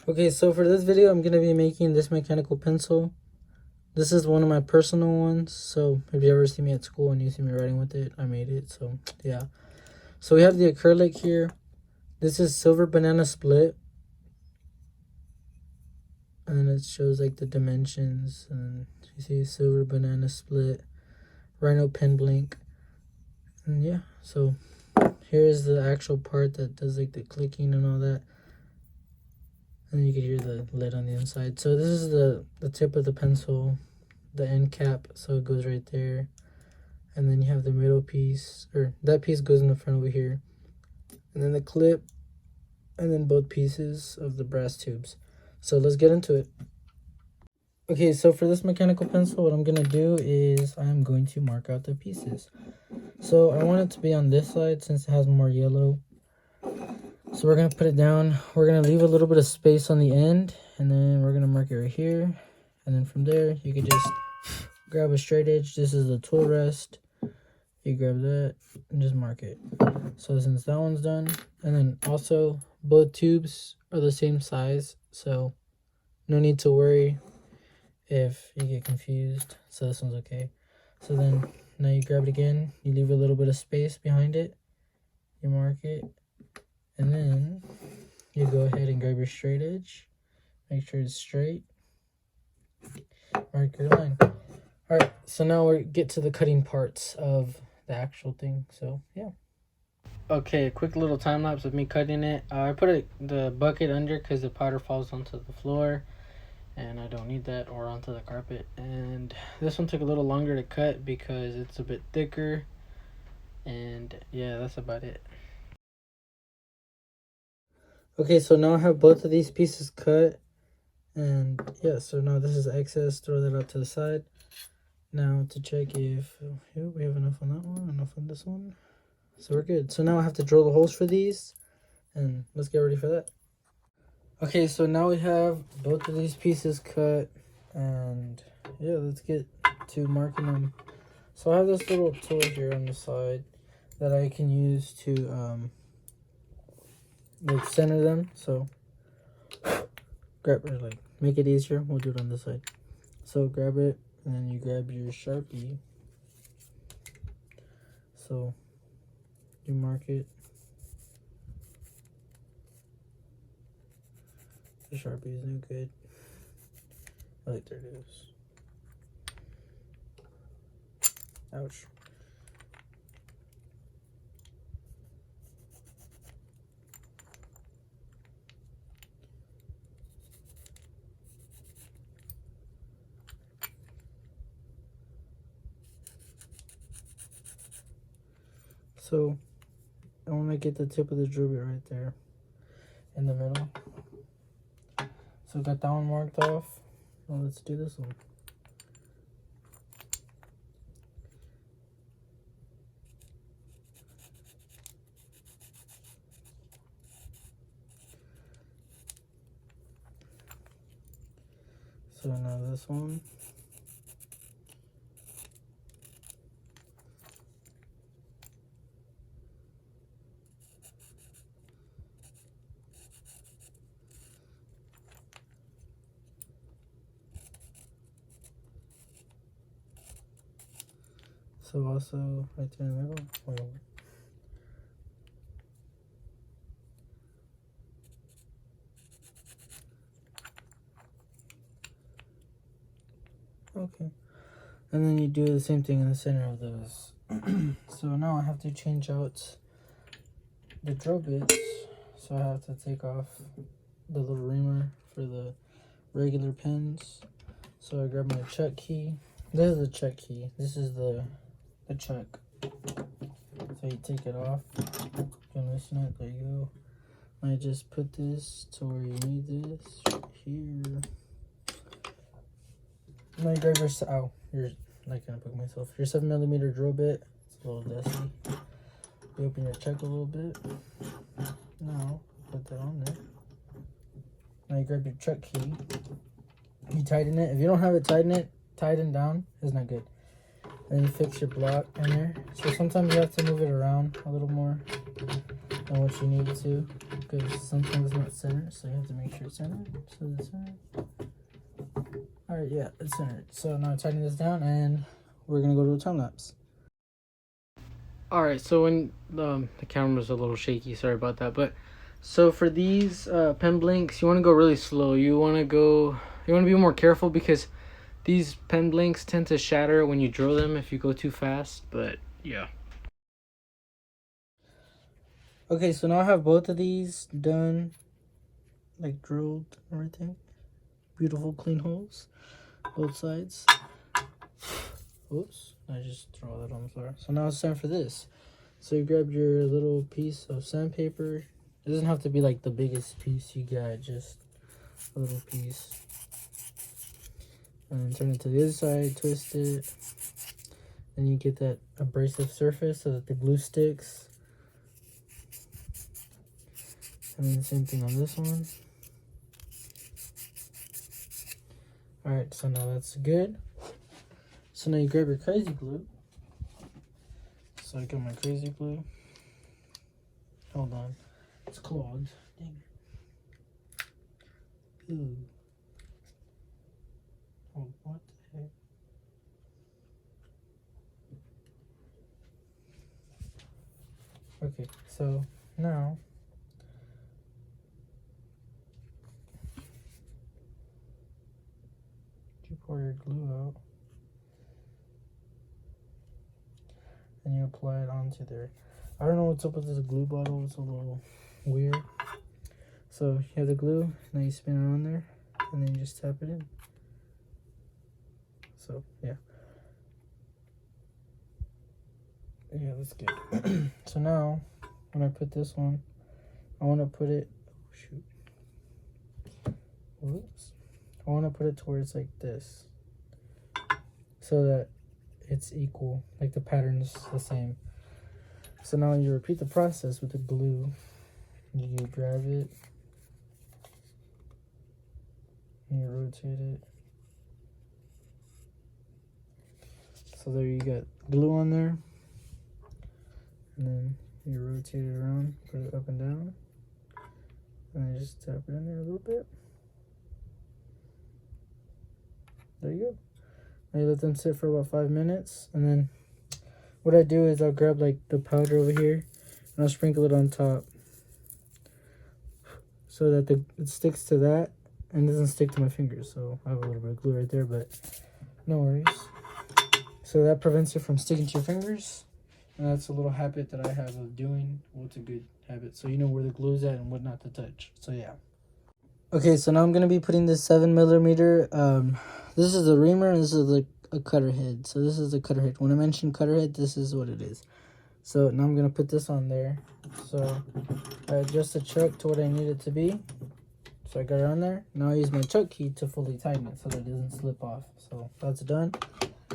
Okay, so for this video, I'm going to be making this mechanical pencil. This is one of my personal ones, so if you ever see me at school and you see me writing with it, I made it, so yeah. So we have the acrylic here. This is Silver Banana Split. And then it shows like the dimensions, and you see Silver Banana Split, Rhino Pen Blank. And yeah, so here's the actual part that does like the clicking and all that. And you can hear the lid on the inside. So this is the tip of the pencil, the end cap, so it goes right there. And then you have the middle piece, or that piece goes in the front over here. And then the clip, and then both pieces of the brass tubes. So let's get into it. Okay, so for this mechanical pencil, what I'm going to do is I'm going to mark out the pieces. So I want it to be on this side since it has more yellow. So we're going to put it down. We're going to leave a little bit of space on the end, and then we're going to mark it right here. And then from there, you can just grab a straight edge. This is the tool rest. You grab that and just mark it. So since that one's done, and then also both tubes are the same size, so no need to worry if you get confused. So this one's okay. So then now you grab it again, you leave a little bit of space behind it, you mark it, and then you go ahead and grab your straight edge, make sure it's straight, mark your line. All right, so now we get to the cutting parts of the actual thing. So yeah. Okay, a quick little time lapse of me cutting it. I put the bucket under because the powder falls onto the floor and I don't need that, or onto the carpet. And this one took a little longer to cut because it's a bit thicker. And yeah, that's about it. Okay, so now I have both of these pieces cut. And yeah, so now this is excess, throw that out to the side. Now to check if we have enough on that one, enough on this one. So we're good. So now I have to drill the holes for these, and let's get ready for that. Okay, so now we have both of these pieces cut, and yeah, let's get to marking them. So I have this little tool here on the side that I can use to like center them. So grab it, like make it easier. We'll do it on this side. So grab it, and then you grab your Sharpie. So you mark it. The Sharpie is no good. Like, there it is. Ouch. So I want to get the tip of the drill bit right there in the middle. So got that one marked off. Now let's do this one. So now this one. So also right there in the middle. Okay. And then you do the same thing in the center of those. So now I have to change out the drill bits. So I have to take off the little reamer for the regular pins. So I grab my chuck key. This is the chuck key. This is the chuck. So you take it off. You loosen it. There you go. I just put this to where you need this right here. Now you grab your like gonna poke myself. Your 7mm drill bit. It's a little dusty. You open your chuck a little bit. Now put that on there. Now you grab your chuck key. You tighten it. If you don't have it tightened down, it's not good. And then you fix your block in there. So sometimes you have to move it around a little more. than what you need it to, because sometimes it's not centered, so you have to make sure it's centered. So it's centered. Alright, yeah, it's centered. So now tighten this down, and we're gonna go to a time lapse. Alright, so when the camera's a little shaky, sorry about that, but so for these pen blanks, you want to go really slow. You want to be more careful, because these pen blanks tend to shatter when you drill them if you go too fast. But yeah. Okay, so now I have both of these done, like drilled and everything. Beautiful clean holes, both sides. Oops, I just throw that on the floor. So now it's time for this. So you grab your little piece of sandpaper. It doesn't have to be like the biggest piece you got, just a little piece. And then turn it to the other side, twist it. And you get that abrasive surface so that the glue sticks. And then the same thing on this one. Alright, so now that's good. So now you grab your crazy glue. So I got my crazy glue. Hold on. It's clogged. Dang it. Ooh. Oh, what the heck? Okay, so now you pour your glue out and you apply it onto there. I don't know what's up with this glue bottle, it's a little weird. So you have the glue, now you spin it on there and then you just tap it in. So yeah. Yeah, that's good. So now when I put this one, I want to put it, oh shoot, whoops. I want to put it to where it's like this, so that it's equal, like the pattern is the same. So now you repeat the process with the glue. You grab it, and you rotate it. So there you got glue on there, and then you rotate it around, put it up and down, and then just tap it in there a little bit. There you go. Now you let them sit for about 5 minutes, and then what I do is I'll grab like the powder over here and I'll sprinkle it on top so that it sticks to that and doesn't stick to my fingers. So I have a little bit of glue right there, but no worries. So that prevents it from sticking to your fingers, and that's a little habit that I have of doing. Well, it's a good habit, so you know where the glue's at and what not to touch. So yeah. Okay, so now I'm gonna be putting this 7mm. This is a reamer and this is like a cutter head. So this is the cutter head. When I mention cutter head, this is what it is. So now I'm gonna put this on there. So I adjust the chuck to what I need it to be. So I got it on there. Now I use my chuck key to fully tighten it so that it doesn't slip off. So that's done.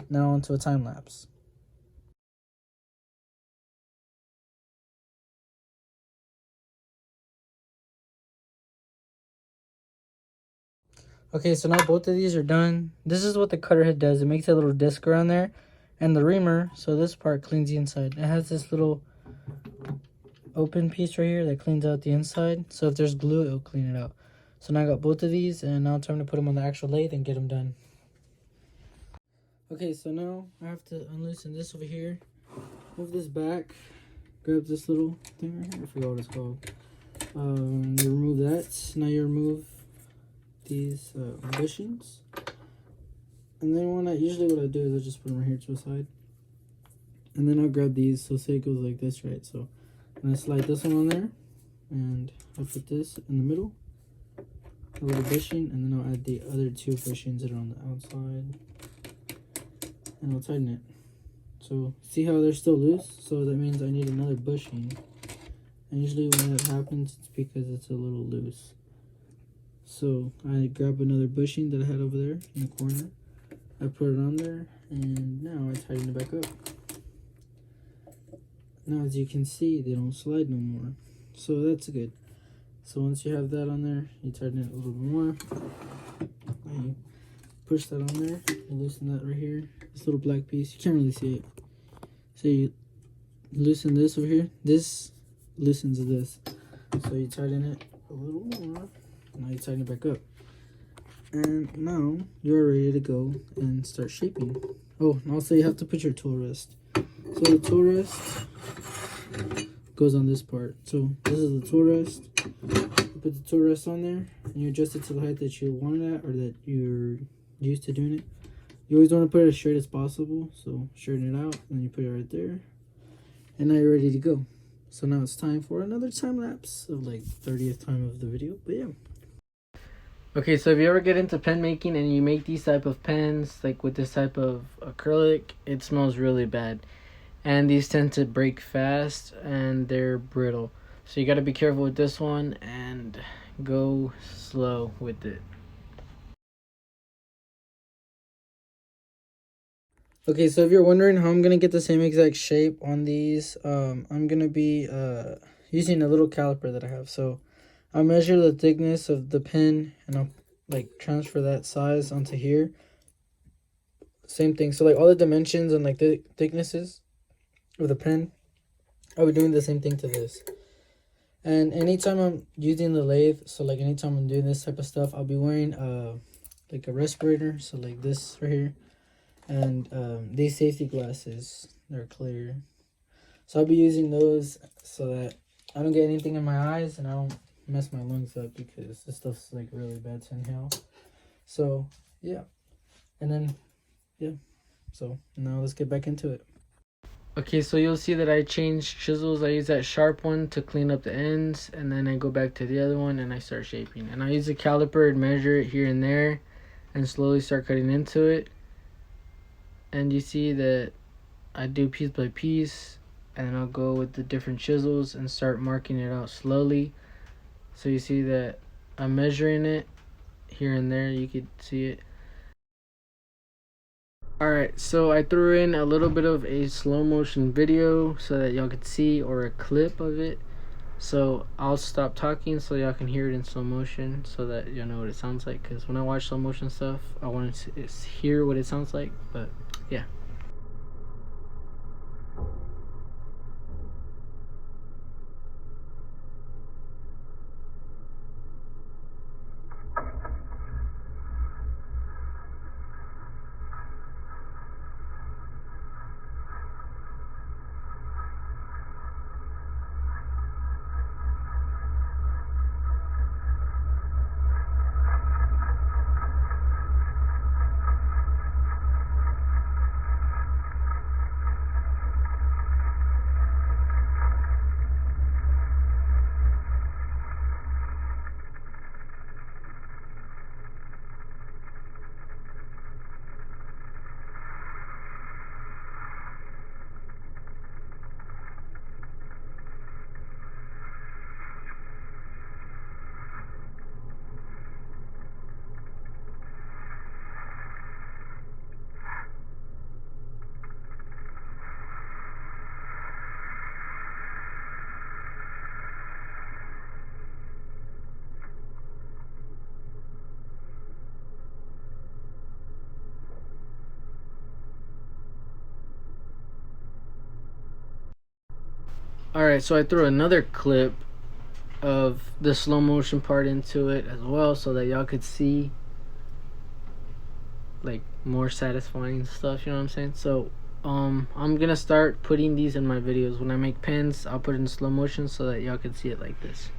Now onto a time lapse. Okay, so now both of these are done. This is what the cutter head does. It makes a little disc around there. And the reamer, so this part cleans the inside. It has this little open piece right here that cleans out the inside. So if there's glue, it'll clean it out. So now I got both of these, and now it's time to put them on the actual lathe and get them done. Okay, so now I have to unloosen this over here. Move this back. Grab this little thing right here. I forgot what it's called. You remove that. Now you remove these bushings, and then what I do is I just put them right here to the side, and then I'll grab these. So say it goes like this, right? So I'm gonna slide this one on there, and I'll put this in the middle, a little bushing, and then I'll add the other 2 bushings that are on the outside, and I'll tighten it. So see how they're still loose? So that means I need another bushing, and usually when that happens, it's because it's a little loose. So I grab another bushing that I had over there in the corner. I put it on there, and now I tighten it back up. Now as you can see, they don't slide no more. So that's good. So once you have that on there, you tighten it a little bit more. And you push that on there, you loosen that right here. This little black piece, you can't really see it. So you loosen this over here. This loosens this. So you tighten it a little more. Now you tighten it back up. And now you're ready to go and start shaping. Oh, and also you have to put your tool rest. So the tool rest goes on this part. So this is the tool rest. You put the tool rest on there and you adjust it to the height that you want it at or that you're used to doing it. You always want to put it as straight as possible. So straighten it out and you put it right there. And now you're ready to go. So now it's time for another time lapse of like 30th time of the video. But yeah. Okay, so if you ever get into pen making and you make these type of pens, like with this type of acrylic, it smells really bad. And these tend to break fast and they're brittle. So you got to be careful with this one and go slow with it. Okay, so if you're wondering how I'm going to get the same exact shape on these, I'm going to be using a little caliper that I have. So I'll measure the thickness of the pen and I'll like transfer that size onto here. Same thing. So like all the dimensions and like the thicknesses of the pen, I'll be doing the same thing to this. And anytime I'm using the lathe, so like anytime I'm doing this type of stuff, I'll be wearing like a respirator, so like this right here. And these safety glasses, they're clear. So I'll be using those so that I don't get anything in my eyes and I don't mess my lungs up because this stuff's like really bad to inhale. So yeah, and then yeah, so now let's get back into it. Okay, so you'll see that I changed chisels. I use that sharp one to clean up the ends, and then I go back to the other one and I start shaping. And I use a caliper and measure it here and there and slowly start cutting into it. And you see that I do piece by piece, and I'll go with the different chisels and start marking it out slowly. So you see that I'm measuring it here and there, you could see it. Alright, so I threw in a little bit of a slow motion video so that y'all could see, or a clip of it. So I'll stop talking so y'all can hear it in slow motion so that y'all know what it sounds like, because when I watch slow motion stuff I want to hear what it sounds like. But yeah. Alright, so I threw another clip of the slow motion part into it as well so that y'all could see like more satisfying stuff, you know what I'm saying? So I'm gonna start putting these in my videos. When I make pens, I'll put it in slow motion so that y'all can see it like this.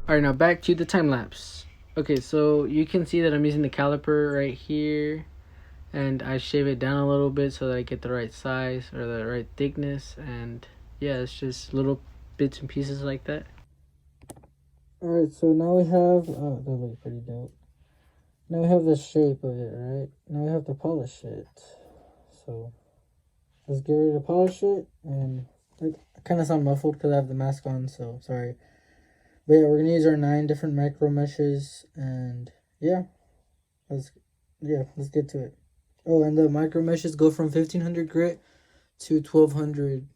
Alright, now back to the time lapse. Okay, so you can see that I'm using the caliper right here and I shave it down a little bit so that I get the right size or the right thickness. And yeah, it's just little bits and pieces like that. Alright, so now we have, oh, that looks pretty dope. Now we have the shape of it, right? Now we have to polish it. So let's get ready to polish it. And I kind of sound muffled because I have the mask on, so sorry. But yeah, we're gonna use our 9 different micro meshes, and yeah, let's get to it. Oh, and the micro meshes go from 1500 grit to 1200.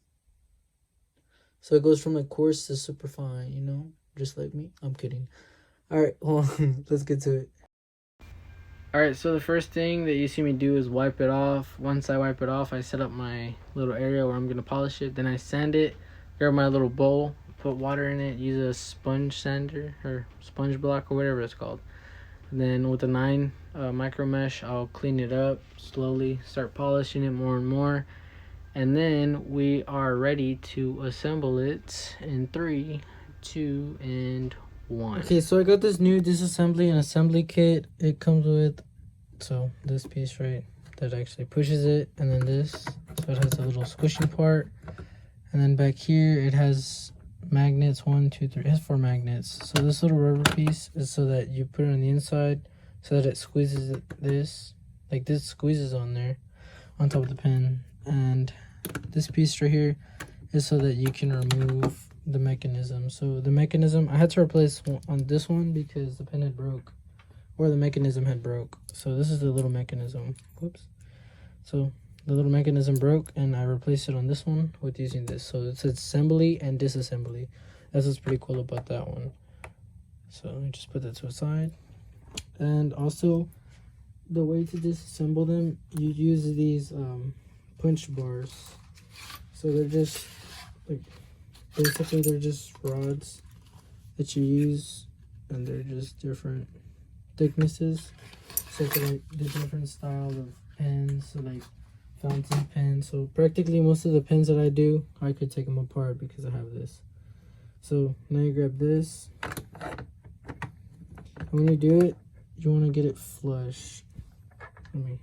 So it goes from like coarse to super fine, you know, just like me. I'm kidding. All right, well, let's get to it. All right, so the first thing that you see me do is wipe it off. Once I wipe it off, I set up my little area where I'm gonna polish it. Then I sand it. Grab my little bowl, put water in it, use a sponge sander or sponge block or whatever it's called. And then with the 9 micro mesh, I'll clean it up slowly, start polishing it more and more. And then we are ready to assemble it in 3, 2, and 1. Okay, so I got this new disassembly and assembly kit. It comes with, so this piece right that actually pushes it, and then this, so it has a little squishy part. And then back here it has magnets, 1, 2, 3, it has 4 magnets. So this little rubber piece is so that you put it on the inside so that it squeezes this, like this squeezes on there on top of the pen. And this piece right here is so that you can remove the mechanism. So the mechanism, I had to replace on this one because the pen had broke, or the mechanism had broke. So this is the little mechanism. Whoops. So the little mechanism broke, and I replaced it on this one with using this. So it's assembly and disassembly. That's what's pretty cool about that one. So let me just put that to the side. And also, the way to disassemble them, you use these punch bars. So they're just like, basically they're just rods that you use, and they're just different thicknesses. So for like the different style of pens, so like fountain pen. So practically most of the pens that I do, I could take them apart because I have this. So now you grab this, and when you do it, you want to get it flush. Let me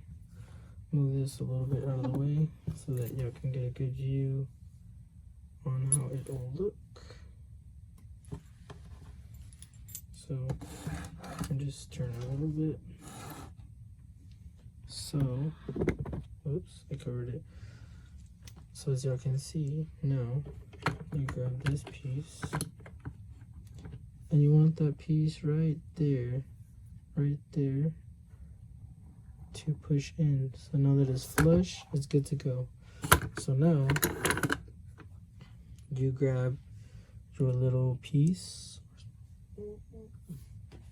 move this a little bit out of the way so that y'all can get a good view on how it will look. So I just turn it a little bit. So, oops, I covered it. So as y'all can see, now you grab this piece, and you want that piece right there to push in. So now that it's flush, it's good to go. So now you grab your little piece.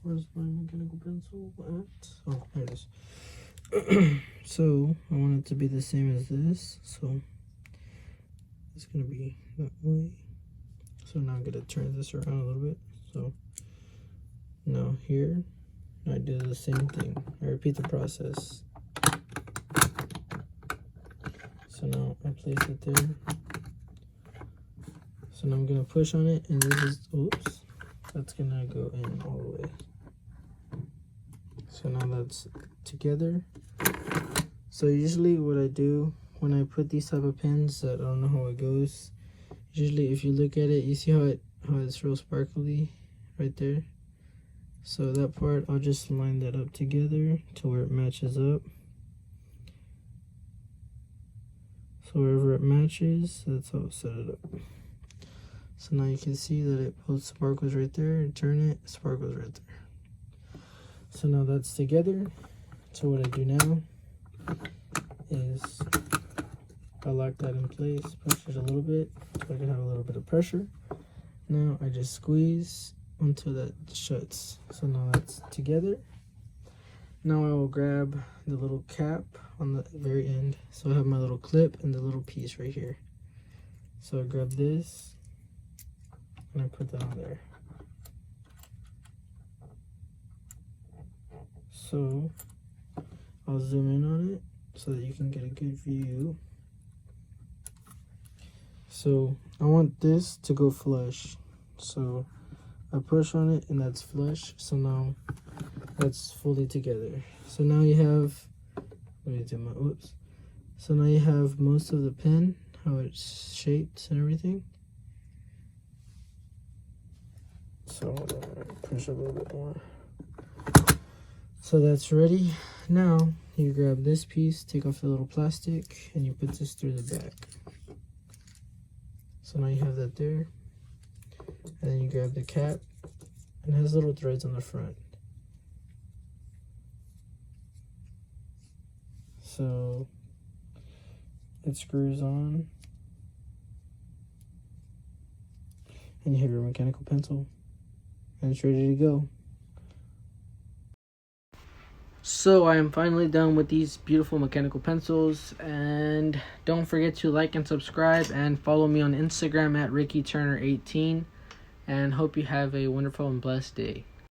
Where's my mechanical pencil at? Oh, there it is. So I want it to be the same as this. So it's gonna be that way. So now I'm gonna turn this around a little bit. So now here, I do the same thing. I repeat the process. So now I place it there. So now I'm gonna push on it, and this is, oops, that's gonna go in all the way. So now that's together. So usually what I do when I put these type of pens that I don't know how it goes, usually if you look at it, you see how it's real sparkly right there. So that part, I'll just line that up together to where it matches up. So wherever it matches, that's how I set it up. So now you can see that it both sparkles right there, and turn it, sparkles right there. So now that's together. So what I do now is I lock that in place, push it a little bit so I can have a little bit of pressure. Now I just squeeze until that shuts. So now that's together. Now I will grab the little cap on the very end. So I have my little clip and the little piece right here. So I grab this and I put that on there. So I'll zoom in on it so that you can get a good view. So I want this to go flush. So I push on it and that's flush. So now that's fully together. So now you have Let me zoom out. Whoops. So now you have most of the pen, how it's shaped and everything. So push a little bit more. So that's ready. Now you grab this piece, take off the little plastic, and you put this through the back. So now you have that there. And then you grab the cap. It has little threads on the front. So it screws on. And you have your mechanical pencil. And it's ready to go. So I am finally done with these beautiful mechanical pencils, and don't forget to like and subscribe and follow me on Instagram at RickyTurner18, and hope you have a wonderful and blessed day.